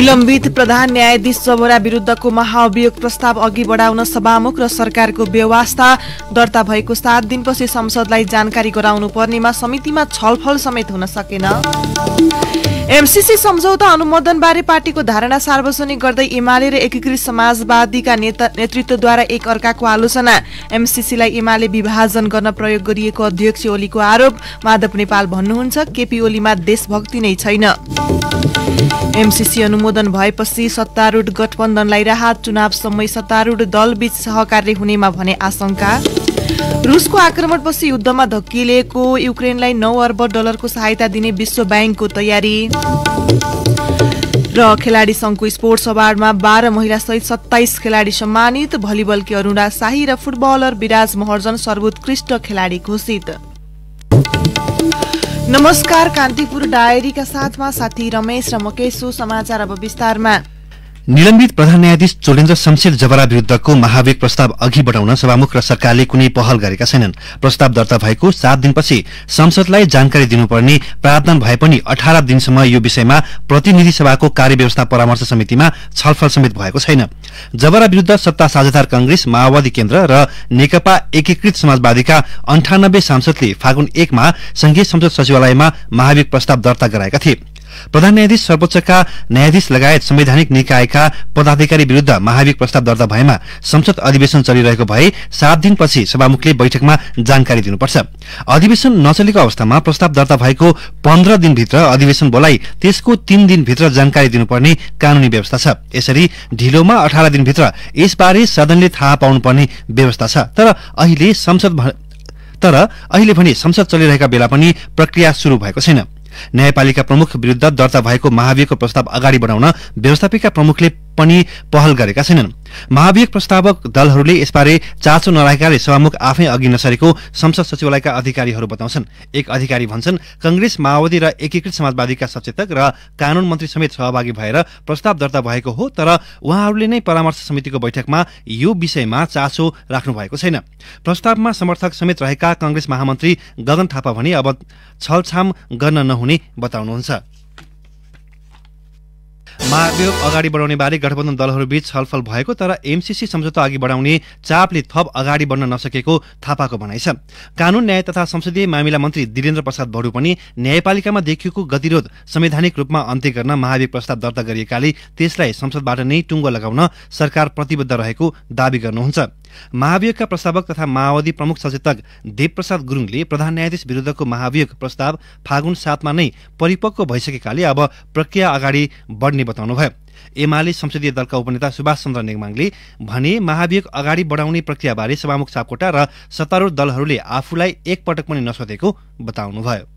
निलम्बित प्रधान न्यायाधीश जबरा विरुद्धको महाअभियोग प्रस्ताव अघि बढाउन सभामुख र सरकारको बेवास्ता दर्ता भएको 7 दिनपछि संसदलाई जानकारी गराउनु पर्नेमा समितिमा छलफल समेत हुन सकेन। एमसीसी सम्झौता अनुमोदनबारे पार्टीको धारणा सार्वजनिक गर्दै एमाले र एकीकृत समाजवादीका नेतृत्वद्वारा एक अर्काको आलोचना। एमसीसीलाई एमाले विभाजन गर्न प्रयोग गरिएको अध्यक्ष ओलीको आरोप। माधव नेपाल भन्नुहुन्छ केपी ओलीमा देशभक्ति नै छैन। एमसीसी अनुमोदन भएपछि सत्तारूढ गठबन्धनलाई राहत। चुनाव समय सत्तारूढ दलबीच सहकार्य हुनेमा भने आशंका। रुसको आक्रमणपछि युद्धमा धकिएको युक्रेनलाई 9 अर्ब डलरको सहायता दिने विश्व ब्याङ्कको तयारी। र खेलाडी संघको स्पोर्ट्स अवार्डमा 12 महिला सहित 27 खेलाडी सम्मानित। भलिबलकी अरुणा शाही र फुटबलर विराज महर्जन सर्वोत्कृष्ट खेलाडी घोषित। नमस्कार, कान्तिपुर डायरीका साथमा साथी रमेश र मकेशु। समाचार अब विस्तारमा। निलम्बित प्रधान न्यायाधीश चोलेन्द्र शमशेर जबरा विरुद्धको महाभियोग प्रस्ताव अघि बढाउन सभामुख र सरकारले कुनै पहल गरेका छैनन्। प्रस्ताव दर्ता भएको 7 दिनपछि संसदलाई जानकारी दिनुपर्ने प्रावधान भए पनि 18 दिनसम्म यो विषयमा प्रतिनिधि सभाको कार्यव्यवस्था परामर्श समितिमा छलफल समेत भएको छैन। जबरा विरुद्ध सत्ता साझेदार कांग्रेस, माओवादी केन्द्र र नेकपा एकीकृत समाजवादीका 98 सांसदले फागुन 1 मा संघीय संसद सचिवालयमा महाभियोग प्रस्ताव दर्ता गराएका थिए। प्रधान न्यायाधीश, सर्वोच्चका न्यायाधीश लगायत संवैधानिक निकायका पदाधिकारी विरुद्ध महाभियोग प्रस्ताव दर्ता भएमा संसद अधिवेशन चलिरहेको भए 7 दिनपछि सभामुखले बैठकमा जानकारी दिनुपर्छ। अधिवेशन नचलेको अवस्थामा प्रस्ताव दर्ता भएको 15 दिनभित्र अधिवेशन बोलाई त्यसको 3 दिनभित्र जानकारी दिनुपर्ने कानूनी व्यवस्था छ। यसरी ढिलोमा 18 दिनभित्र यसबारे सदनले थाहा पाउनुपर्ने व्यवस्था छ। तर अहिले भने संसद चलिरहेका बेला पनि प्रक्रिया शुरू भएको छैन। न्यायपालिका प्रमुख विरुद्ध दर्ता भएको महाभियोगको प्रस्ताव अगाडि बढाउन व्यवस्थापिका प्रमुखले पनि पहल गरेका छैनन्। महाभियोग प्रस्तावक दलहरूले यसबारे चासो नराखेकाले सभामुख आफै अघि नसरेको संसद सचिवालयका अधिकारीहरू बताउँछन्। एक अधिकारी भन्छन् कंग्रेस, माओवादी र एकीकृत समाजवादीका सचेतक र कानून मन्त्री समेत सहभागी भएर प्रस्ताव दर्ता भएको हो, तर उहाँहरूले नै परामर्श समितिको बैठकमा यो विषयमा चासो राख्नु भएको छैन। प्रस्तावमा समर्थक समेत रहेका कंग्रेस महामन्त्री गगन थापा भने अब छलछाम गर्न नहुने बताउनुहुन्छ। महाभियोग अगाडि बढाउने बारे गठबन्धन दलहरूबीच छलफल भएको, तर एमसीसी सम्झौता अघि बढाउने चापले थप अगाडि बढ्न नसकेको थापाको भनाइ छ। कानून, न्याय तथा संसदीय मामिला मन्त्री दिलेन्द्र प्रसाद बडु पनि न्यायपालिकामा देखिएको गतिरोध संवैधानिक रूपमा अन्त्य गर्न महाभियोग प्रस्ताव दर्ता गरिएकाले त्यसलाई संसदबाट नै टुङ्गो लगाउन सरकार प्रतिबद्ध रहेको दावी गर्नुहुन्छ। महाभियोगका प्रस्तावक तथा माओवादी प्रमुख सचेतक देवप्रसाद गुरुङले प्रधान न्यायाधीश विरुद्धको महाभियोग प्रस्ताव फागुन 7 मा नै परिपक्व भइसकेकाले अब प्रक्रिया अगाडि बढ्ने बताउनुभयो। एमाले संसदीय दलका उपनेता सुभाष चन्द्र नेगमाङले भने महाभियोग अगाडि बढाउने प्रक्रियाबारे सभामुख सापकोटा र सत्तारूढ दलहरूले आफूलाई एकपटक पनि नसोधेको बताउनुभयो।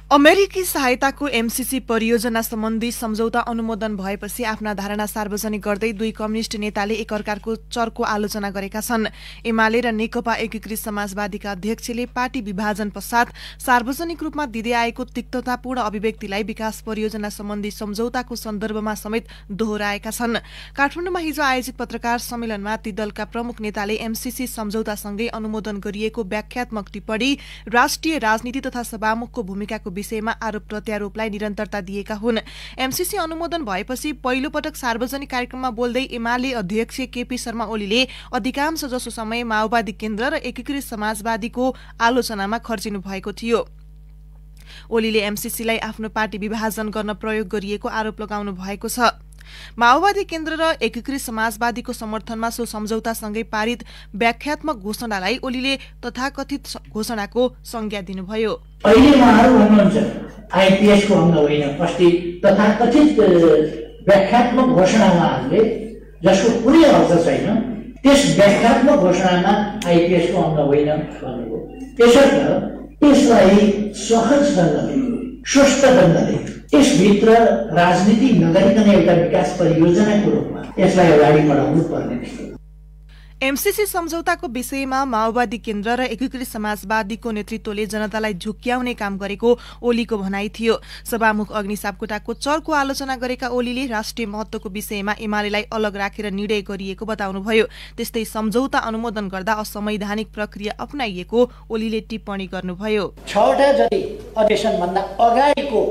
अमेरिकी सहायताको एमसीसी परियोजना सम्बन्धी सम्झौता अनुमोदन भएपछि आफ्ना धारणा सार्वजनिक गर्दै दुई कम्युनिष्ट नेताले एकअर्काको चर्को आलोचना गरेका छन्। एमाले र नेकपा एकीकृत समाजवादीका अध्यक्षले पार्टी विभाजन पश्चात सार्वजनिक रूपमा दिँदै आएको तिक्ततापूर्ण अभिव्यक्तिलाई विकास परियोजना सम्बन्धी सम्झौताको सन्दर्भमा समेत दोहोर्याएका छन्। काठमाडौँमा हिजो आयोजित पत्रकार सम्मेलनमा ती दलका प्रमुख नेताले एमसीसी सम्झौतासँगै अनुमोदन गरिएको व्याख्यात्मक टिप्पणी, राष्ट्रिय राजनीति तथा सभामुखको भूमिकाको विषयमा आरोप प्रत्यारोपलाई निरन्तरता दिएका हुन्। एमसीसी अनुमोदन भएपछि पहिलो पटक सार्वजनिक कार्यक्रममा बोल्दै एमाले अध्यक्ष केपी शर्मा ओलीले अधिकांश जसो समय माओवादी केन्द्र र एकीकृत समाजवादीको आलोचनामा खर्चिनु भएको थियो। ओलीले एमसीसीलाई आफ्नो पार्टी विभाजन गर्न प्रयोग गरिएको आरोप लगाउनु भएको छ। माओवादी केन्द्र र एकीकृत समाजवादीको समर्थनमा सो सम्झौतासँगै पारित व्याख्यात्मक घोषणालाई ओलीले तथाकथित घोषणाको संज्ञा दिनुभयो। अहिले उहाँहरू भन्नुहुन्छ आइपीएसको अङ्ग होइन, अस्ति तथाकथित व्याख्यात्मक घोषणा उहाँहरूले जसको कुनै अर्थ छैन, त्यस व्याख्यात्मक घोषणामा आइपीएसको अङ्ग होइन भन्नुभयो। त्यसर्थ त्यसलाई सहज ढङ्गले, स्वस्थ ढङ्गले यसभित्र राजनीति नगरिकन एउटा विकास परियोजनाको रूपमा यसलाई अगाडि बढाउनु पर्ने थियो। एमसीसी सम्झौताको विषयमा माओवादी केन्द्र र एकीकृत समाजवादीको नेतृत्वले जनतालाई झुक्क्याउने काम गरेको ओलीको भनाई थियो। सभामुख अग्नि सापकोटाको चर्को आलोचना गरेका ओलीले राष्ट्रिय महत्वको विषयमा एमालेलाई अलग राखेर निर्णय गरिएको बताउनुभयो। त्यस्तै सम्झौता अनुमोदन गर्दा असंवैधानिक प्रक्रिया अपनाइएको ओलीले टिप्पणी गर्नुभयो। 6वटा जति अधिवेशनभन्दा अगाडिको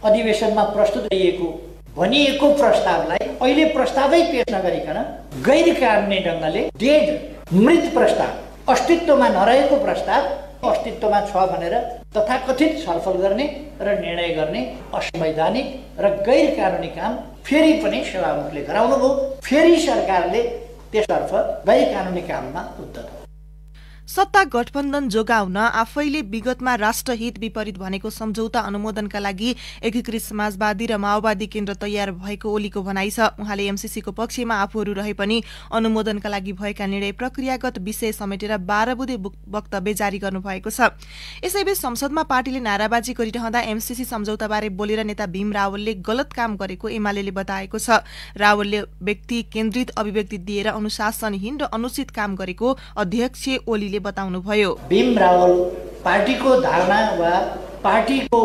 अधिवेशनमा प्रस्तुत गरिएको भनिएको प्रस्तावलाई अहिले प्रस्तावै पेश नगरिकन गैर कानुनी ढङ्गले मृत प्रस्ताव, अस्तित्वमा नरहेको प्रस्ताव अस्तित्वमा छ भनेर तथाकथित छलफल गर्ने र निर्णय गर्ने असंवैधानिक र गैर कानुनी काम फेरि पनि सभामुखले गराउनुभयो। फेरि सरकारले त्यसतर्फ गैर कानुनी काममा उद्धत। सत्ता गठबन्धन जोगाउन आफैले विगतमा राष्ट्रहित विपरीत भनेको सम्झौता अनुमोदनका लागि एकीकृत समाजवादी र माओवादी केन्द्र तयार भएको ओलीको भनाइ छ। उहाँले एमसीसीको पक्षमा आफूहरू रहे पनि अनुमोदनका लागि भएका निर्णय प्रक्रियागत विषय समेटेर 12 बुँदे वक्तव्य जारी गर्नुभएको छ। यसैबीच संसदमा पार्टीले नाराबाजी गरिरहँदा एमसीसी सम्झौताबारे बोलेर नेता भीम रावलले गलत काम गरेको एमालेले बताएको छ। रावलले व्यक्ति केन्द्रित अभिव्यक्ति दिएर अनुशासनहीन र अनुचित काम गरेको अध्यक्ष ओलीले बताउनुभयो। भीम रावल पार्टीको धारणा वा पार्टीको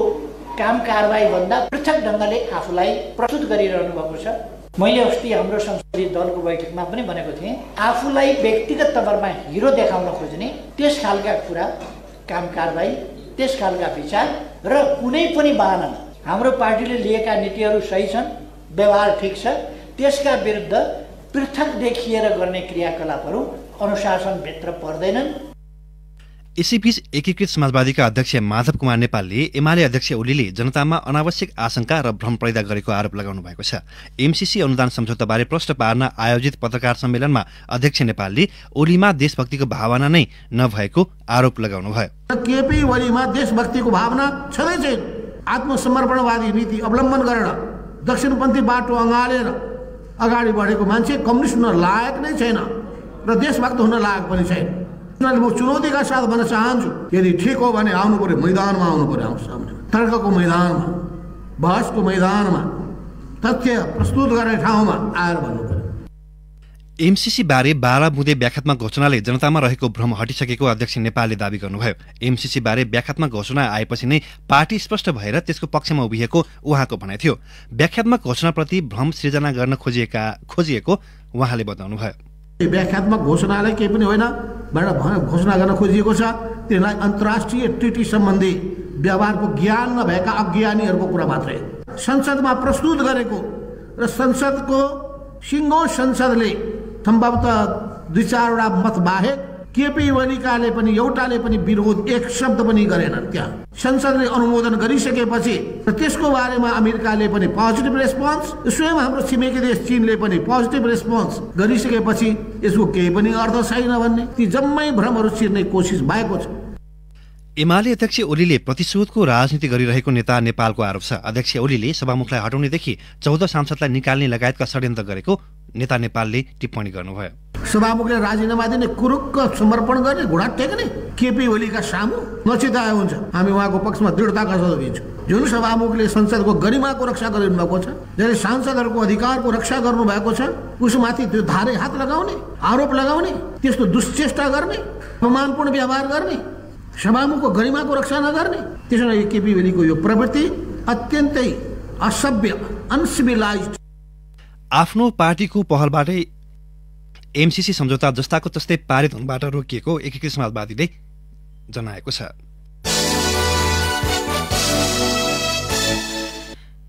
काम कारबाही भन्दा पृथक ढङ्गले आफूलाई प्रस्तुत गरिरहनु भएको छ। मैले अस्ति हाम्रो संसदीय दलको बैठकमा पनि भनेको थिएँ, आफूलाई व्यक्तिगत तवरमा हिरो देखाउन खोज्ने त्यस खालका कुरा, काम कारबाही, त्यस खालका विचार र कुनै पनि बहानामा हाम्रो पार्टीले लिएका नीतिहरू सही छन्, व्यवहार ठिक छ, त्यसका विरुद्ध पृथक देखिएर गर्ने क्रियाकलापहरू अनुशासनभित्र पर्दैनन्। यसैबीच एकीकृत समाजवादीका अध्यक्ष माधव कुमार नेपालले एमाले अध्यक्ष ओलीले जनतामा अनावश्यक आशंका र भ्रम पैदा गरेको आरोप लगाउनु भएको छ। एमसीसी अनुदान सम्झौताबारे प्रश्न पार्न आयोजित पत्रकार सम्मेलनमा अध्यक्ष नेपालले ओलीमा देशभक्तिको भावना नै नभएको आरोप लगाउनुभयो। केपी ओलीमा देशभक्तिको भावना छँदै छैन। आत्मसमर्पणवादी नीति अवलम्बन गरेर दक्षिणपन्थी बाटो अँगालेर अगाडि बढेको मान्छे कम्युनिस्ट हुन लायक नै छैन र देशभक्त हुन लायक पनि छैन। म चुनौतीका साथ भन्न चाहन्छु, यदि ठिक हो भने आउनु पर्यो, मैदानमा आउनु पर्यो, आउँछ सामने तर्कको मैदानमा, बहसको मैदानमा, तथ्य प्रस्तुत गर्ने ठाउँमा आएर भन्नु पर्यो। एमसीसी बारे 12 बुँदे व्याख्यात्मक घोषणाले जनतामा रहेको भ्रम हटिसकेको अध्यक्ष नेपालले दावी गर्नुभयो। एमसीसी बारे व्याख्यात्मक घोषणा आएपछि नै पार्टी स्पष्ट भएर त्यसको पक्षमा उभिएको उहाँको भनाइ थियो। व्याख्यात्मक घोषणाप्रति भ्रम सृजना गर्न खोजिएको उहाँले बताउनुभयो। व्याख्यात्मक घोषणालाई केही पनि होइन भनेर घोषणा गर्न खोजिएको छ। त्यसलाई अन्तर्राष्ट्रिय ट्रिटी सम्बन्धी व्यवहारको ज्ञान नभएका अज्ञानीहरूको कुरा मात्रै। संसदमा प्रस्तुत गरेको र संसदको सिङ्गो संसदले सम्भवतः 2-4 वटा मत बाहेक केपी ओलीकाले पनि एउटाले पनि विरोध एक शब्द पनि गरेनन्। त्यहाँ संसदले अनुमोदन गरिसकेपछि त्यसको बारेमा अमेरिकाले पनि पोजिटिभ रेस्पोन्स, स्वयं हाम्रो छिमेकी देश चीनले पनि पोजिटिभ रेस्पोन्स गरिसकेपछि यसको केही पनि अर्थ छैन भन्ने ती जम्मै भ्रमहरू चिर्ने कोसिस भएको छ। एमाले अध्यक्ष ओलीले प्रतिशोधको राजनीति गरिरहेको नेता नेपालको आरोप छ। अध्यक्ष ओलीले सभामुखलाई हटाउनेदेखि 14 सांसदलाई निकाल्ने लगायतका षड्यन्त्र गरेको नेता नेपालले टिप्पणी गर्नुभयो। सभामुखले राजीनामा दिने, कुरुक्क समर्पण गर्ने, घुँडा टेक्ने केपी ओलीका सामु नचिताए हुन्छ। हामी उहाँको पक्षमा दृढताका साथ दिन्छौँ। जुन सभामुखले संसदको गरिमाको रक्षा गरिनु भएको छ, जसले सांसदहरूको अधिकारको रक्षा गर्नु भएको छ, उसमाथि त्यो धारे हात लगाउने, आरोप लगाउने, त्यस्तो दुश्चेष्टा गर्ने, अपमानपूर्ण व्यवहार गर्ने, सभामुखको गरिमाको रक्षा नगर्ने, त्यसैले केपी ओलीको यो प्रवृत्ति अत्यन्तै असभ्य, अनसिभिलाइज्ड। आफ्नो पार्टीको पहलबाटै एमसीसी सम्झौता जस्ताको तस्तै पारित हुनबाट रोकिएको एकीकृत समाजवादीले जनाएको छ।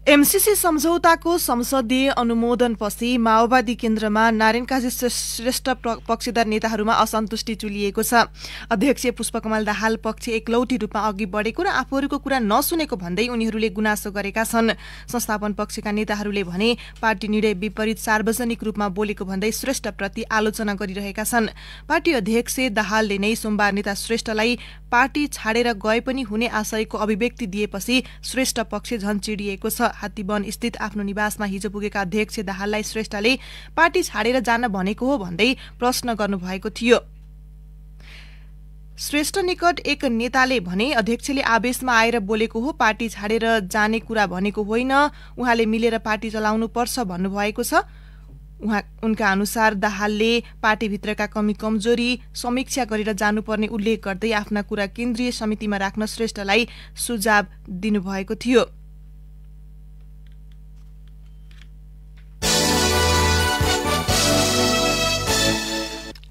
एमसीसी सम्झौताको संसदीय अनुमोदनपछि माओवादी केन्द्रमा नारायण काजी श्रेष्ठ पक्षधर नेताहरूमा असन्तुष्टि चुलिएको छ। अध्यक्ष पुष्पकमल दाहाल पक्ष एकलौटी रूपमा अघि बढेको र आफूहरूको कुरा नसुनेको भन्दै उनीहरूले गुनासो गरेका छन्। संस्थापन पक्षका नेताहरूले भने पार्टी निर्णय विपरीत सार्वजनिक रूपमा बोलेको भन्दै श्रेष्ठप्रति आलोचना गरिरहेका छन्। पार्टी अध्यक्ष दाहालले नै सोमबार नेता श्रेष्ठलाई पार्टी छाडेर गए पनि हुने आशयको अभिव्यक्ति दिएपछि श्रेष्ठ पक्ष झन चिडिएको छ। हात्तीवन स्थित आफ्नो निवासमा हिजो पुगेका अध्यक्ष दाहाललाई श्रेष्ठले पार्टी छाडेर जान भनेको हो भन्दै प्रश्न गर्नुभएको थियो। श्रेष्ठ निकट एक नेताले भने अध्यक्षले आवेशमा आएर बोलेको हो, पार्टी छाडेर जाने कुरा भनेको होइन, उहाँले मिलेर पार्टी चलाउनु पर्छ भन्नुभएको छ। उनका अनुसार दाहालले पार्टीभित्रका कमी कमजोरी समीक्षा गरेर जानुपर्ने उल्लेख गर्दै आफ्ना कुरा केन्द्रीय समितिमा राख्न श्रेष्ठलाई सुझाव दिनुभएको थियो।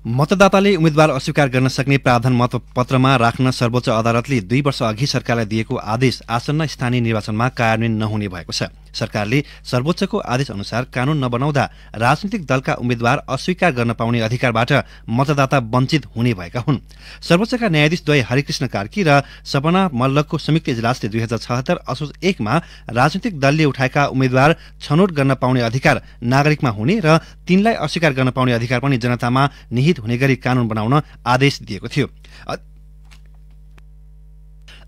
मतदाताले उम्मेद्वार अस्वीकार गर्न सक्ने प्रावधान मतपत्रमा राख्न सर्वोच्च अदालतले 2 वर्ष अघि सरकारलाई दिएको आदेश आसन्न स्थानीय निर्वाचनमा कार्यान्वयन नहुने भएको छ। सरकारले सर्वोच्चको आदेश अनुसार कानून नबनाउँदा राजनीतिक दलका उम्मेद्वार अस्वीकार गर्न पाउने अधिकारबाट मतदाता वञ्चित हुने भएका हुन्। सर्वोच्चका न्यायाधीश द्वय हरिकृष्ण कार्की र सपना मल्लकको संयुक्त इजलासले 2076 असोज 1 मा राजनीतिक दलले उठाएका उम्मेद्वार छनौट गर्न पाउने अधिकार नागरिकमा हुने र तिनलाई अस्वीकार गर्न पाउने अधिकार पनि जनतामा निहित हुने गरी कानून बनाउन आदेश दिएको थियो।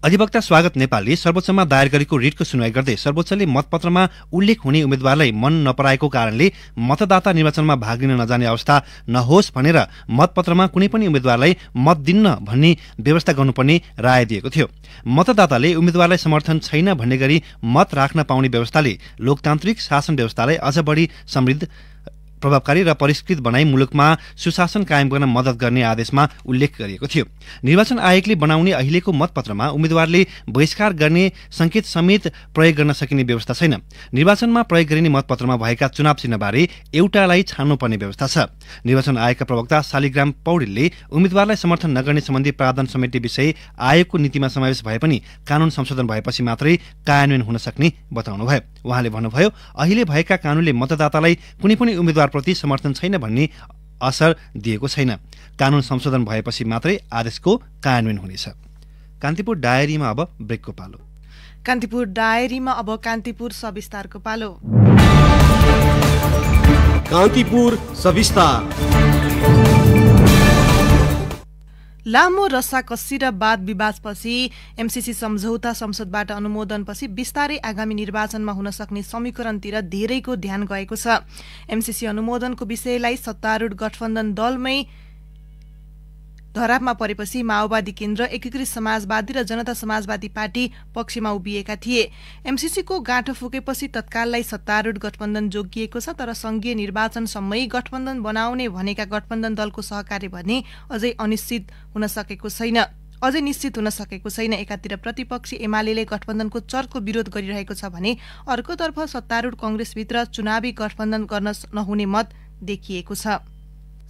अधिवक्ता स्वागत नेपालले सर्वोच्चमा दायर गरेको रिटको सुनवाई गर्दै सर्वोच्चले मतपत्रमा उल्लेख हुने उम्मेद्वारलाई मन नपराएको कारणले मतदाता निर्वाचनमा भाग लिन नजाने अवस्था नहोस् भनेर मतपत्रमा कुनै पनि उम्मेद्वारलाई मत दिन्न भन्ने व्यवस्था गर्नुपर्ने राय दिएको थियो। मतदाताले उम्मेद्वारलाई समर्थन छैन भन्ने गरी मत राख्न पाउने व्यवस्थाले लोकतान्त्रिक शासन व्यवस्थालाई अझ बढी समृद्ध प्रभावकारी र परिष्कृत बनाई मुलुकमा सुशासन कायम गर्न मद्दत गर्ने आदेशमा उल्लेख गरिएको थियो। निर्वाचन आयोगले बनाउने अहिलेको मतपत्रमा उम्मेद्वारले बहिष्कार गर्ने संकेत समेत प्रयोग गर्न सकिने व्यवस्था छैन। निर्वाचनमा प्रयोग गरिने मतपत्रमा भएका चुनाव चिन्हबारे एउटालाई छान्नुपर्ने व्यवस्था छ। निर्वाचन आयोगका प्रवक्ता शालिग्राम पौडेलले उम्मेद्वारलाई समर्थन नगर्ने सम्बन्धी प्रावधान समेट्ने विषय आयोगको नीतिमा समावेश भए पनि कानून संशोधन भएपछि मात्रै कार्यान्वयन हुन सक्ने बताउनुभयो। उहाँले भन्नुभयो, अहिले भएका कानूनले मतदातालाई कुनै पनि उम्मेद्वार प्रति समर्थन छैन भन्ने असर दिएको छैन। कानून संशोधन भएपछि मात्रै आदेशको कार्यान्वयन हुनेछ। कान्तिपुर डायरीमा अब ब्रेकको पालो। कान्तिपुर डायरीमा अब कान्तिपुर सविस्तारको पालो। कान्तिपुर सविस्तार। लामो रस्साकस्सी र वाद विवादपछि एमसीसी सम्झौता संसदबाट अनुमोदनपछि बिस्तारै आगामी निर्वाचनमा हुन सक्ने समीकरणतिर धेरैको ध्यान गएको छ। एमसीसी अनुमोदनको विषयलाई सत्तारूढ गठबन्धन दलमै धरापमा परेपछि माओवादी केन्द्र, एकीकृत समाजवादी र जनता समाजवादी पार्टी पक्षमा उभिएका थिए। एमसीसीको गाँठो फुकेपछि तत्काललाई सत्तारूढ गठबन्धन जोगिएको छ, तर संघीय निर्वाचनसम्मै गठबन्धन बनाउने भनेका गठबन्धन दलको सहकार्य भने अझै निश्चित हुन सकेको छैन। एकातिर प्रतिपक्षी एमाले गठबन्धनको चर्को विरोध गरिरहेको छ भने अर्कोतर्फ सत्तारूढ कांग्रेसभित्र चुनावी गठबन्धन गर्न नहुने मत देखिएको छ।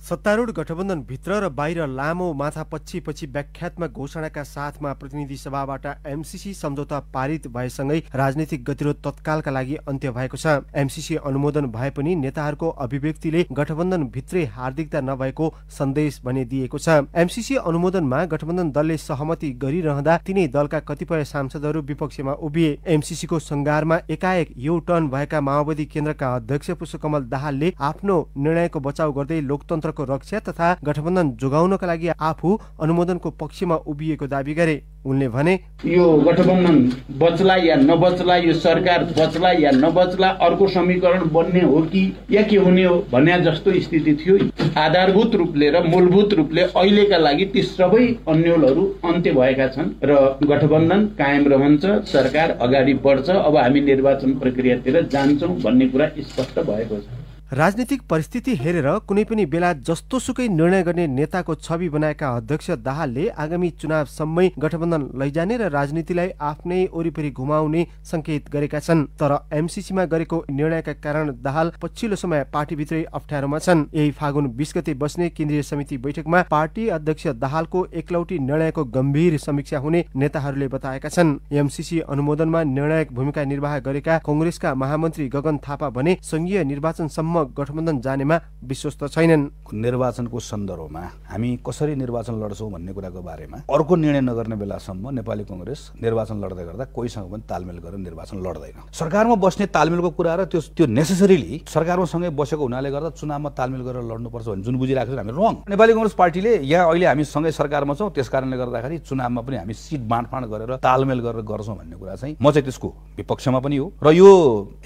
सत्तारूढ गठबन्धन भित्र र बाहिर लामो माथापछि व्याख्यात्मक घोषणाका साथमा प्रतिनिधि सभाबाट एमसीसी सम्झौता पारित भएसँगै राजनीतिक गतिरोध तत्कालका लागि अन्त्य भएको छ। एमसीसी अनुमोदन भए पनि नेताहरूको अभिव्यक्तिले गठबन्धन भित्रै हार्दिकता नभएको सन्देश भने दिएको छ। एमसीसी अनुमोदनमा गठबन्धन दलले सहमति गरिरहँदा तिनै दलका कतिपय सांसदहरू विपक्षमा उभिए। एमसीसीको संघारमा एकाएक यो टर्न भएका माओवादी केन्द्रका अध्यक्ष पुष्पकमल दाहालले आफ्नो निर्णयको बचाउ गर्दै लोकतन्त्र रक्षा तथा गठबन्धन जोगाउनका लागि आफू अनुमोदनको पक्षमा उभिएको दावी गरे। उनले भने, यो गठबन्धन बच्ला या नबच्ला, यो सरकार बच्ला या नबच्ला, अर्को समीकरण बन्ने हो कि या के हुने हो भन्ने जस्तो स्थिति थियो। आधारभूत रूपले र मूलभूत रूपले अहिलेका लागि ती सबै अन्यलहरू अन्त्य भएका छन् र गठबन्धन कायम रहन्छ, सरकार अगाडि बढ्छ, अब हामी निर्वाचन प्रक्रियातिर जान्छौँ भन्ने कुरा स्पष्ट भएको छ। राजनीतिक परिस्थिति हेरेर कुनै पनि बेला जस्तोसुकै निर्णय गर्ने नेताको छवि बनाएका अध्यक्ष दाहालले आगामी चुनावसम्मै गठबन्धन लैजाने र राजनीतिलाई आफ्नै वरिपरि घुमाउने संकेत गरेका छन्। तर एमसीसीमा गरेको निर्णयका कारण दाहाल पछिल्लो समय पार्टीभित्रै अप्ठ्यारोमा छन्। यही फागुन 20 गते बस्ने केन्द्रीय समिति बैठकमा पार्टी अध्यक्ष दाहालको एकलौटी निर्णयको गम्भीर समीक्षा हुने नेताहरूले बताएका छन्। एमसीसी अनुमोदनमा निर्णायक भूमिका निर्वाह गरेका कांग्रेसका महामन्त्री गगन थापा भने संघीय निर्वाचनसम्म गठबन्धन जानेमा विश्वस्त छैनन्। निर्वाचनको सन्दर्भमा हामी कसरी निर्वाचन लड्छौं भन्ने कुराको बारेमा अर्को निर्णय नगर्ने बेलासम्म नेपाली कांग्रेस निर्वाचन लड्दै गर्दा कोहीसँग पनि तालमेल गरेर निर्वाचन लड्दैन। सरकारमा बस्ने तालमेलको कुरा र त्यो नेसेसरीली सरकारमा सँगै बसेको हुनाले गर्दा चुनावमा तालमेल गरेर लड्नुपर्छ भन्ने जुन बुझिरहेको छ हामी रङ। नेपाली कांग्रेस पार्टीले यहाँ अहिले हामी सँगै सरकारमा छौं, त्यसकारणले गर्दाखेरि चुनावमा पनि हामी सिट बाँडफाँड गरेर तालमेल गरेर गर्छौं भन्ने कुरा चाहिँ म चाहिँ त्यसको विपक्षमा पनि हो र यो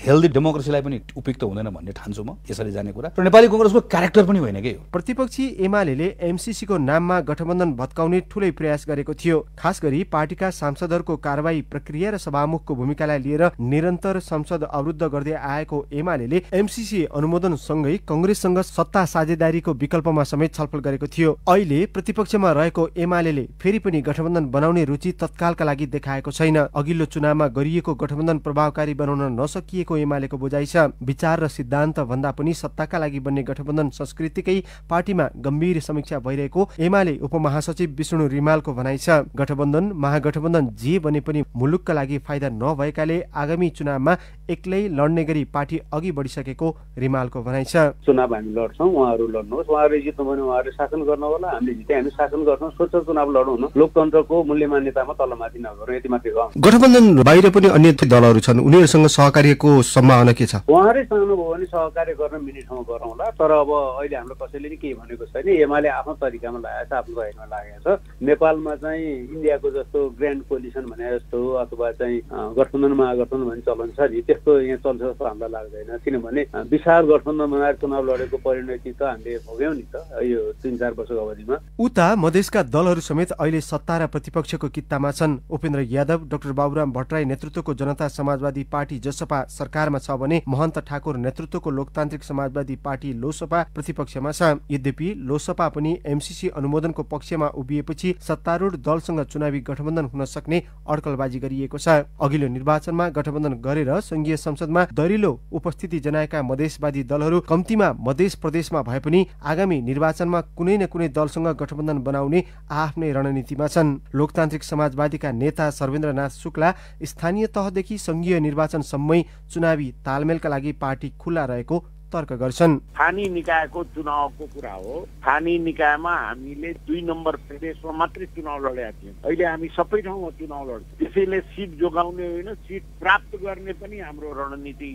हेल्दी डेमोक्रेसीलाई पनि उपयुक्त हुँदैन भन्ने ठान्छु म। यसरी जाने कुरा र नेपाली कांग्रेसको क्यारेक्टर पनि होइन के हो। प्रतिपक्षी एमाले एमसीसी को नाममा गठबन्धन भत्काउने ठूलै प्रयास गरेको थियो। खास गरी पार्टीका सांसदहरूको कारबाही प्रक्रिया र सभामुखको भूमिकालाई लिएर निरन्तर संसद अवरुद्ध गर्दै आएको एमाले एमसीसी अनुमोदन सँगै कांग्रेससँग सत्ता साझेदारीको विकल्पमा समेत छलफल गरेको थियो। अहिले प्रतिपक्षमा रहेको एमाले फेरि पनि गठबन्धन बनाउने रुचि तत्कालका लागि देखाएको छैन। अघिल्लो चुनावमा गरिएको गठबन्धन प्रभावकारी बनाउन नसकिएको एमालेको बुझाइ छ। विचार र सिद्धान्त भन्दा पनि सत्ताका लागि बन्ने गठबन्धन संस्कृतिकै पार्टीमा गम्भीर समीक्षा भइरहेको एमाले उपमहासचिव विष्णु रिमालको भनाइ छ। गठबन्धन महागठबन्धन जे बने पनि मुलुकका लागि फाइदा नभएकाले आगामी चुनावमा एक्लै लड्ने गरी पार्टी अघि बढिसकेको रिमालको भनाइ छ। चुनाव हामी लड्छौँ, उहाँहरू लड्नुहोस्, उहाँहरूले जित्नु भने उहाँहरूले शासन गर्न होला, हामीले जिते हामी शासन गर्छौँ, स्वच्छ चुनाव लडौँ न, लोकतन्त्रको मूल्य मान्यतामा तलमाथि नगरौँ, यति मात्रै हो। गठबन्धन बाहिर पनि अन्य दलहरू छन्, उनीहरूसँग सहकार्यको सम्भावना के छ? उहाँहरूले चाहनुभयो भने सहकार्य गर्न मिल्ने ठाउँ गरौँला, तर अब अहिले हाम्रो कसैले नि केही भनेको छैन। एमाले आफ्नो तरिकामा लागेको छ, आफ्नो तरिकामा लागेको छ। नेपालमा चाहिँ इन्डियाको जस्तो ग्रान्ड कोलिसन भने जस्तो अथवा चाहिँ गठबन्धन महागठबन्धन भन्ने चलन छ नि, त्यस्तो यहाँ चल्छ जस्तो हामीलाई लाग्दैन। किनभने विशाल गठबन्धन बनाएर चुनाव लडेको परिणति त हामीले भोग्यौँ नि त यो 3-4 वर्षको अवधिमा। उता मधेसका दलहरू समेत अहिले सत्ता र प्रतिपक्षको कित्तामा छन्। उपेन्द्र यादव, डाक्टर बाबुराम भट्टराई नेतृत्वको जनता समाजवादी पार्टी जसपा सरकारमा छ भने महन्त ठाकुर नेतृत्वको लोकतान्त्रिक समाजवादी पार्टी लोसपा प्रतिपक्षमा छ। यद्यपि लोसपा पनि एमसीसी अनुमोदनको पक्षमा उभिएपछि सत्तारूढ दलसँग चुनावी गठबन्धन हुन सक्ने अड्कलबाजी गरिएको छ। अघिल्लो निर्वाचनमा गठबन्धन गरेर संघीय संसदमा दरिलो उपस्थिति जनाएका मधेसवादी दलहरू कम्तीमा मधेस प्रदेशमा भए पनि आगामी निर्वाचनमा कुनै न कुनै दलसँग गठबन्धन बनाउने आफ्नै रणनीतिमा छन्। लोकतान्त्रिक समाजवादीका नेता सर्वेन्द्रनाथ शुक्ला स्थानीय तहदेखि संघीय निर्वाचनसम्मै चुनावी तालमेलका लागि पार्टी खुल्ला रहेको तर्क गर्छन्। स्थानीय निकायको चुनावको कुरा हो। स्थानीय निकायमा हामीले 2 नम्बर प्रदेशमा मात्रै चुनाव लडेका थियौँ, अहिले हामी सबै ठाउँमा चुनाव लड्छौँ। त्यसैले सिट जोगाउने होइन, सिट प्राप्त गर्ने पनि हाम्रो रणनीति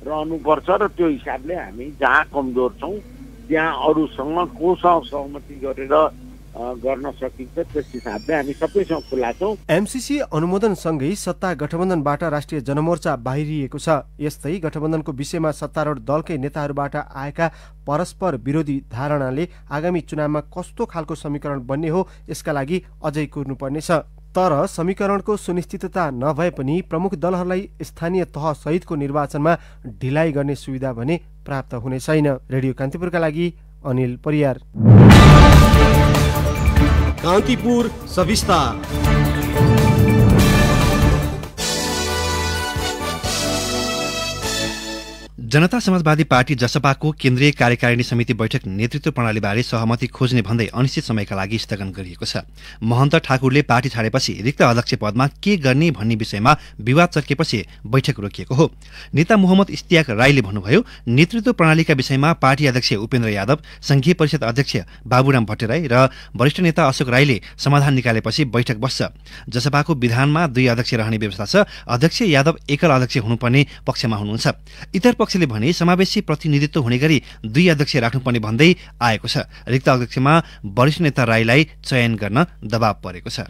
रहनुपर्छ र त्यो हिसाबले हामी जहाँ कमजोर छौँ त्यहाँ अरूसँग कोसँग सहमति गरेर गर्न सकिन्छ, त्यस हिसाबले हामी सबैसँग खुला छौँ। एमसीसी अनुमोदन सँगै सत्ता गठबन्धनबाट राष्ट्रिय जनमोर्चा बाहिरिएको छ। यस्तै गठबन्धनको विषयमा सत्तारूढ दलकै नेताहरूबाट आएका परस्पर विरोधी धारणाले आगामी चुनावमा कस्तो खालको समीकरण बन्ने हो यसका लागि अझै कुर्नुपर्नेछ। तर समीकरणको सुनिश्चितता नभए पनि प्रमुख दलहरूलाई स्थानीय तह सहितको निर्वाचनमा ढिलाइ गर्ने सुविधा भने प्राप्त हुने छैन। रेडियो कान्तिपुरका लागि अनिल परियार। कान्तिपुर सविस्तार। जनता समाजवादी पार्टी जसपाको केन्द्रीय कार्यकारिणी समिति बैठक नेतृत्व प्रणालीबारे सहमति खोज्ने भन्दै अनिश्चित समयका लागि स्थगन गरिएको छ। महन्त ठाकुरले पार्टी छाडेपछि रिक्त अध्यक्ष पदमा के गर्ने भन्ने विषयमा विवाद चर्केपछि बैठक रोकिएको हो। नेता मोहम्मद इस्तियाक राईले भन्नुभयो, नेतृत्व प्रणालीका विषयमा पार्टी अध्यक्ष उपेन्द्र यादव, संघीय परिषद अध्यक्ष बाबुराम भट्टराई र वरिष्ठ नेता अशोक राईले समाधान निकालेपछि बैठक बस्छ। जसपाको विधानमा 2 अध्यक्ष रहने व्यवस्था छ। अध्यक्ष यादव एकल अध्यक्ष हुनुपर्ने पक्षमा हुनुहुन्छ। इतर पक्षले भने समावेशी प्रतिनिधित्व हुने गरी 2 अध्यक्ष राख्नुपर्ने भन्दै आएको छ। रिक्त अध्यक्षमा वरिष्ठ नेता राईलाई चयन गर्न दबाव परेको छ।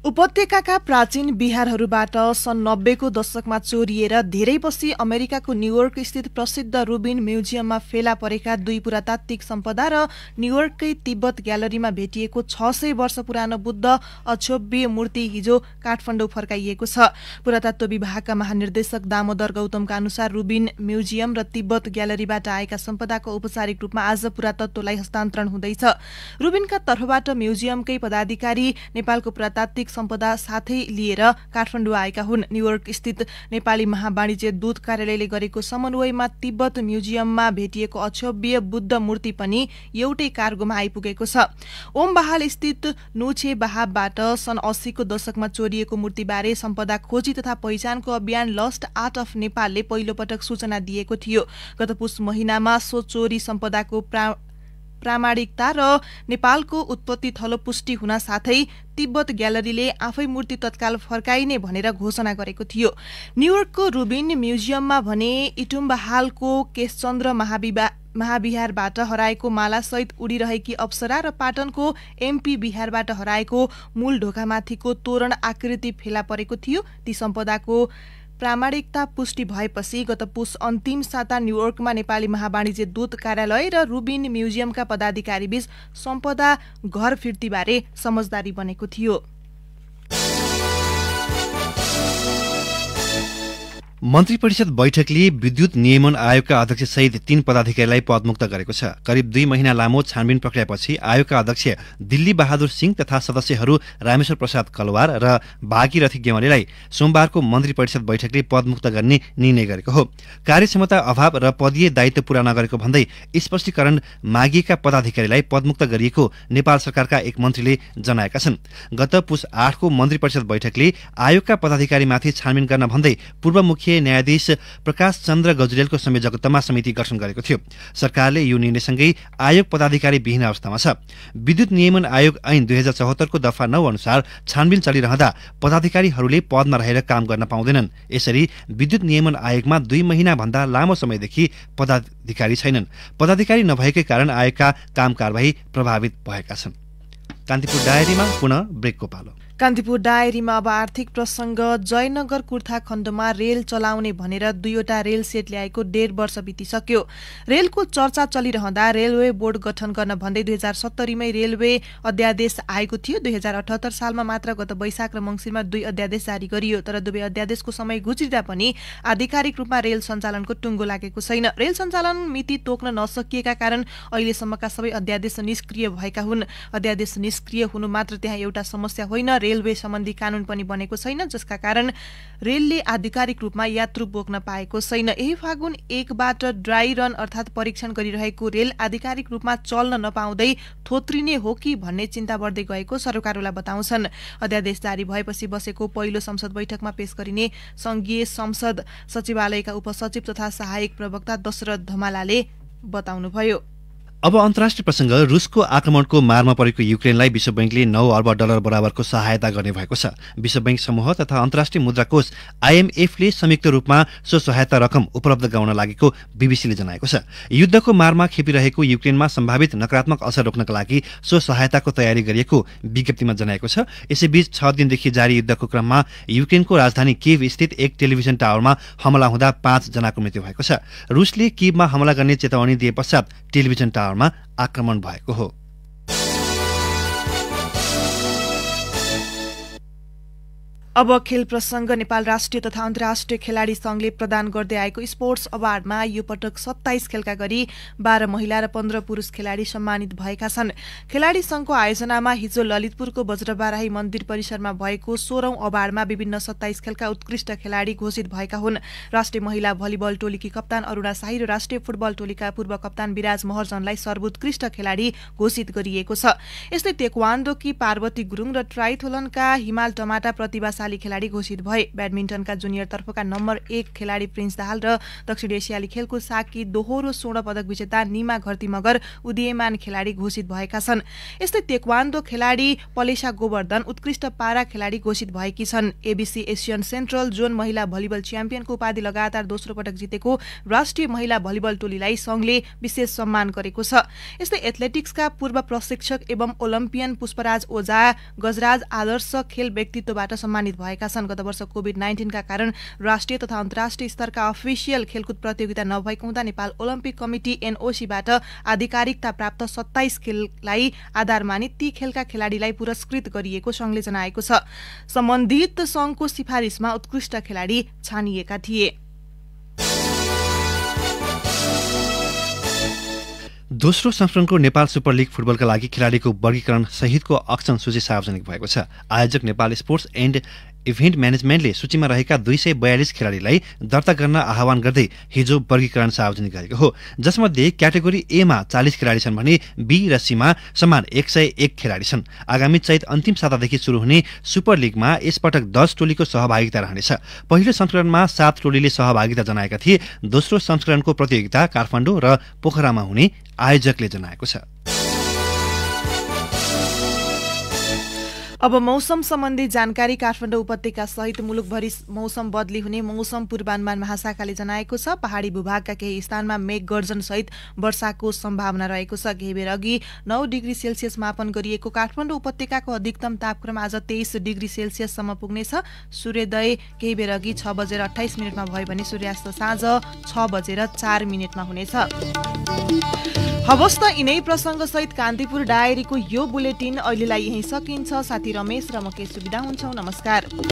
उपत्यकाका प्राचीन बिहारहरूबाट सन् 90 को दशकमा चोरिएर धेरै पछि अमेरिकाको न्यूयोर्क स्थित प्रसिद्ध रुबिन म्युजियममा फेला परेका 2 पुरातात्विक सम्पदा र न्यूयोर्ककै तिब्बत ग्यालरीमा भेटिएको 600 वर्ष पुरानो बुद्ध अक्षोभ्य मूर्ति हिजो काठमाडौँ फर्काइएको छ। पुरातत्व विभागका महानिर्देशक दामोदर गौतमका अनुसार रुबिन म्युजियम र तिब्बत ग्यालरीबाट आएका सम्पदाको औपचारिक रूपमा आज पुरातत्वलाई हस्तान्तरण हुँदैछ। रुबिनका तर्फबाट म्युजियमकै पदाधिकारी नेपालको पुरातात्विक सम्पदा साथै लिएर काठमाडौँ आएका हुन्। न्यूयोर्क स्थित नेपाली महावाणिज्य दूत कार्यालयले गरेको समन्वयमा तिब्बत म्युजियममा भेटिएको अक्षोभ्य बुद्ध मूर्ति पनि एउटै कार्गोमा आइपुगेको छ। ओम बहाल स्थित नुछे बहाबबाट सन् 80 को दशकमा चोरिएको मूर्तिबारे सम्पदा खोजी तथा पहिचानको अभियान लस्ट आर्ट अफ नेपालले पहिलो पटक सूचना दिएको थियो। गत पुष महिनामा सो चोरी सम्पदाको प्रामाणिकता र नेपालको उत्पत्ति थलो पुष्टि हुन साथै तिब्बत ग्यालरीले आफै मूर्ति तत्काल फर्काइने भनेर घोषणा गरेको थियो। न्यूयोर्कको रुबिन म्युजियममा भने इटुम्बहालको केशचन्द्र महाविहारबाट हराएको मालासहित उडिरहेकी अप्सरा र पाटनको एमपी बिहारबाट हराएको मूल ढोकामाथिको तोरण आकृति फेला परेको थियो। ती सम्पदाको प्रामाणिकता पुष्टि भएपछि गत पुस अन्तिम साता न्युयोर्कमा नेपाली महावाणिज्य दूत कार्यालय र रुबिन म्युजियमका पदाधिकारीबीच सम्पदा घर फिर्तीबारे समझदारी बनेको थियो। मन्त्री परिषद बैठकले विद्युत नियमन आयोगका अध्यक्ष सहित 3 पदाधिकारीलाई पदमुक्त गरेको छ। करिब 2 महिना लामो छानबिन प्रक्रियापछि आयोगका अध्यक्ष दिल्ली बहादुर सिंह तथा सदस्यहरू रामेश्वर प्रसाद कलवार र भागीरथी गेवालीलाई सोमबारको मन्त्री परिषद बैठकले पदमुक्त गर्ने निर्णय गरेको हो। कार्यक्षमता अभाव र पदीय दायित्व पूरा नगरेको भन्दै स्पष्टीकरण मागिएका पदाधिकारीलाई पदमुक्त गरिएको नेपाल सरकारका एक मन्त्रीले जनाएका छन्। गत पुस 8 को मन्त्री परिषद बैठकले आयोगका पदाधिकारीमाथि छानबिन गर्न भन्दै पूर्व मुख्य न्यायाधीश प्रकाश चन्द्र गजुरेलको संयोजकत्वमा समिति गठन गरेको थियो। सरकारले यो निर्णयसँगै आयोग पदाधिकारी विहीन अवस्थामा छ। विद्युत नियमन आयोग ऐन 2074 को दफा 9 अनुसार छानबिन चलिरहँदा पदाधिकारीहरूले पदमा रहेर काम गर्न पाउँदैनन्। यसरी विद्युत नियमन आयोगमा 2 महिना भन्दा लामो समयदेखि पदाधिकारी छैनन्। पदाधिकारी नभएकै कारण आयोगका काम कारबाही प्रभावित भएका छन्। कान्तिपुर डायरीमा पुनः ब्रेकको पालो। कान्तिपुर डायरीमा अब आर्थिक प्रसंग। जयनगर कुर्था खण्डमा रेल चलाउने भनेर 2वटा रेल सेट ल्याएको 1.5 वर्ष बितिसक्यो। रेलको चर्चा चलिरहँदा रेलवे बोर्ड गठन गर्न भन्दै 2070 मै रेलवे अध्यादेश आएको थियो। 2078 सालमा मात्र गत वैशाख र मंसिरमा 2 अध्यादेश जारी गरियो। तर दुवै अध्यादेशको समय गुज्रिँदा पनि आधिकारिक रूपमा रेल सञ्चालनको टुङ्गो लागेको छैन। रेल सञ्चालन मिति तोक्न नसकिएका कारण अहिलेसम्मका सबै अध्यादेश निष्क्रिय भएका हुन्। अध्यादेश निष्क्रिय हुनु मात्र त्यहाँ एउटा समस्या होइन, रेलवे सम्बन्धी कानून पनि बनेको छैन, जसका कारण रेलले आधिकारिक रूपमा यात्रु बोक्न पाएको छैन। यही फागुन 1 बाट ड्राई रन अर्थात परीक्षण गरिरहेको रेल आधिकारिक रूपमा चल्न नपाउँदै थोत्रिने हो कि भन्ने चिन्ता बढ्दै गएको सरकारवाला बताउँछन्। अध्यादेश जारी भएपछि बसेको पहिलो संसद बैठकमा पेश गरिने संघीय संसद सचिवालयका उपसचिव तथा सहायक प्रवक्ता दशरथ धमालाले बताउनुभयो। अब अन्तर्राष्ट्रिय प्रसंग। रुसको आक्रमणको मारमा परेको युक्रेनलाई विश्व बैंकले 9 अर्ब डलर बराबरको सहायता गर्ने भएको छ। विश्व बैंक समूह तथा अन्तर्राष्ट्रिय मुद्रा कोष IMFले संयुक्त रूपमा सो सहायता रकम उपलब्ध गराउन लागेको बीबीसीले जनाएको छ। युद्धको मारमा खेपिरहेको युक्रेनमा सम्भावित नकारात्मक असर रोक्नका लागि सो सहायताको तयारी गरिएको विज्ञप्तिमा जनाएको छ। यसैबीच 6 दिनदेखि जारी युद्धको क्रममा युक्रेनको राजधानी किएभ स्थित एक टेलिभिजन टावरमा हमला हुँदा 5 जनाको मृत्यु भएको छ। रुसले किएभमा हमला गर्ने चेतावनी दिए पश्चात टेलिभिजन टावरमा आक्रमण भएको हो। अब खेल प्रसंग। नेपाल राष्ट्रिय तथा अन्तर्राष्ट्रिय खेलाडी संघले प्रदान गर्दै आएको स्पोर्ट्स अवार्डमा यो पटक 27 खेलका गरी 12 महिला र 15 पुरुष खेलाडी सम्मानित भएका छन्। खेलाडी संघको आयोजनामा हिजो ललितपुरको वज्रबाराही मन्दिर परिसरमा भएको 16औं अवार्डमा विभिन्न 27 खेलका उत्कृष्ट खेलाडी घोषित भएका हुन्। राष्ट्रिय महिला भलिबल टोलीकी कप्तान अरुणा शाही र राष्ट्रिय फुटबल टोलीका पूर्व कप्तान विराज महर्जनलाई सर्वोत्कृष्ट खेलाडी घोषित गरिएको छ। यस्तै तेक्वान्दोकी पार्वती गुरुङ र ट्राइथोलनका हिमाल टमाटा प्रतिभा खेलाडी घोषित भए। ब्याडमिन्टनका जुनियर तर्फका नम्बर 1 खेलाडी प्रिन्स दाहाल र दक्षिण एसियाली खेलको साकी दोहोरो स्वर्ण पदक विजेता निमा घरती मगर उदीयमान खेलाडी घोषित भएका छन्। यस्तै तेक्वान्दो खेलाडी पलेशा गोवर्धन उत्कृष्ट पारा खेलाडी घोषित भएकी छन्। एबीसी एसियन सेन्ट्रल जोन महिला भलिबल च्याम्पियनको उपाधि लगातार दोस्रो पटक जितेको राष्ट्रिय महिला भलिबल टोलीलाई संघले विशेष सम्मान गरेको छ। यस्तै एथलेटिक्सका पूर्व प्रशिक्षक एवं ओलम्पियन पुष्पराज ओझा गजराज आदर्श खेल व्यक्तित्वबाट सम्मानित भएका छन्। गत वर्ष कोभिड-19 का कारण राष्ट्रिय तथा अन्तर्राष्ट्रिय स्तरका अफिसियल खेलकुद प्रतियोगिता नभएको हुँदा नेपाल ओलम्पिक कमिटी NOC-बाट आधिकारिकता प्राप्त 27 खेललाई आधार मानि ती खेलका खेलाडीलाई पुरस्कृत गरिएको संघले जनाएको छ। सम्बन्धित संघको सिफारिसमा उत्कृष्ट खेलाडी छानिएका थिए। दोस्रो संस्करणको नेपाल सुपर लीग फुटबलका लागि खेलाडीको वर्गीकरण सहितको अक्षम सूची सार्वजनिक भएको छ। आयोजक नेपाल स्पोर्ट्स एन्ड इभेन्ट म्यानेजमेन्टले सूचीमा रहेका 242 खेलाडीलाई दर्ता गर्न आह्वान गर्दै हिजो वर्गीकरण सार्वजनिक गरेको हो। जसमध्ये क्याटेगोरी A मा 40 खेलाडी छन् भने B र C मा समान 101 खेलाडी छन्। आगामी चैत अन्तिम सातादेखि सुरु हुने सुपर लीगमा यसपटक 10 टोलीको सहभागिता रहनेछ। पहिलो संस्करणमा 7 टोलीले सहभागिता जनाएका थिए। दोस्रो संस्करणको प्रतियोगिता काठमाडौँ र पोखरामा हुने आयोजकले जनाएको छ। अब मौसम सम्बन्धी जानकारी काठमाडौँ उपत्यका सहित मुलुकभरि मौसम बदली हुने मौसम पूर्वानुमान महाशाखाले जनाएको छ। पहाडी भूभागका केही स्थानमा मेघ गर्जन सहित वर्षाको सम्भावना रहेको छ। केही बेर अघि 9 डिग्री सेल्सियस मापन गरिएको काठमाडौँ उपत्यकाको अधिकतम तापक्रम आज 23 डिग्री सेल्सियससम्म पुग्नेछ। सूर्योदय केही बेर अघि 6:28 भयो भने सूर्यास्त साँझ 6:04 हुनेछ। हवस् त यिनै प्रसंग सहित कान्तिपुर डायरीको यो बुलेटिन अहिलेलाई यही सकिन्छ। साथी रमेश र म के सुविधा हुन्छौं। नमस्कार।